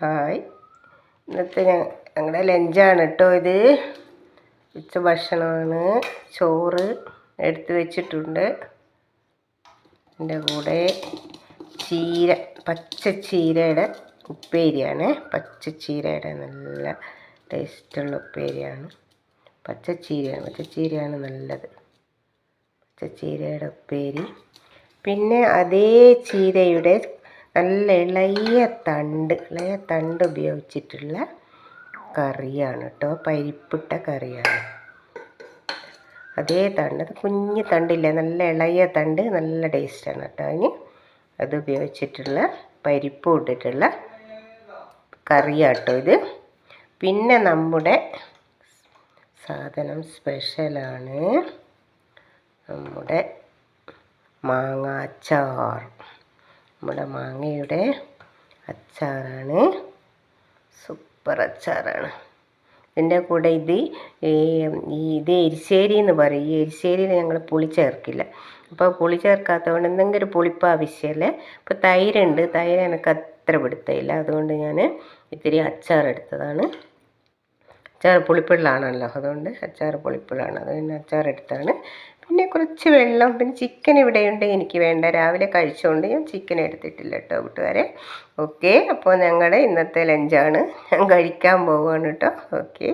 Hi, ഇന്നത്തെ ഞങ്ങളുടെ ലഞ്ചാണ് കേട്ടോ. ഇത് ഉച്ചഭക്ഷണമാണ്. ചോറ് എടുത്ത് വെച്ചിട്ടുണ്ട്. എൻ്റെ കൂടെ ചീര, പച്ചച്ചീരയുടെ ഉപ്പേരിയാണ്. പച്ചച്ചീരയുടെ നല്ല ടേസ്റ്റുള്ള ഉപ്പേരിയാണ്. പച്ചച്ചീരയാണ് നല്ലത്. പച്ചച്ചീരയുടെ ഉപ്പേരി. പിന്നെ അതേ ചീരയുടെ നല്ല ഇളയ തണ്ട് ഉപയോഗിച്ചിട്ടുള്ള കറിയാണ് കേട്ടോ. പരിപ്പിട്ട കറിയാണ്. അതേ തണ്ട്, അത് കുഞ്ഞു തണ്ടില്ല, നല്ല ഇളയ തണ്ട്, നല്ല ടേസ്റ്റാണ് കേട്ടോ. അതിന് അത് ഉപയോഗിച്ചിട്ടുള്ള പരിപ്പ് ഇട്ടിട്ടുള്ള കറിയാട്ടോ ഇത്. പിന്നെ നമ്മുടെ സാധനം സ്പെഷ്യലാണ്, നമ്മുടെ മാങ്ങാച്ചാർ. നമ്മുടെ മാങ്ങയുടെ അച്ചാറാണ്. സൂപ്പർ അച്ചാറാണ്. ഇതിൻ്റെ കൂടെ ഇത് എരിശ്ശേരി എന്ന് പറയും. ഈ എരിശ്ശേരിയിൽ ഞങ്ങൾ പുളി ചേർക്കില്ല. അപ്പോൾ പുളി ചേർക്കാത്തതുകൊണ്ട് എന്തെങ്കിലും പുളിപ്പ് ആവശ്യമല്ലേ. അപ്പോൾ തൈരുണ്ട്, തൈര് എനിക്ക് അത്ര പിടുത്തമില്ല. അതുകൊണ്ട് ഞാൻ ഇത്തിരി അച്ചാർ എടുത്തതാണ്. അച്ചാർ പുളിപ്പിള്ളാണല്ലോ, അതുകൊണ്ട് അച്ചാർ പുളിപ്പിള്ളാണ്. അത് പിന്നെ അച്ചാർ എടുത്താണ്. പിന്നെ കുറച്ച് വെള്ളം. പിന്നെ ചിക്കൻ ഇവിടെയുണ്ട്, എനിക്ക് വേണ്ട. രാവിലെ കഴിച്ചുകൊണ്ട് ഞാൻ ചിക്കൻ എടുത്തിട്ടില്ല കേട്ടോ കൂട്ടുകാരെ. ഓക്കെ, അപ്പോൾ ഞങ്ങളുടെ ഇന്നത്തെ ലഞ്ചാണ്. ഞാൻ കഴിക്കാൻ പോവുകയാണ് കേട്ടോ. ഓക്കെ.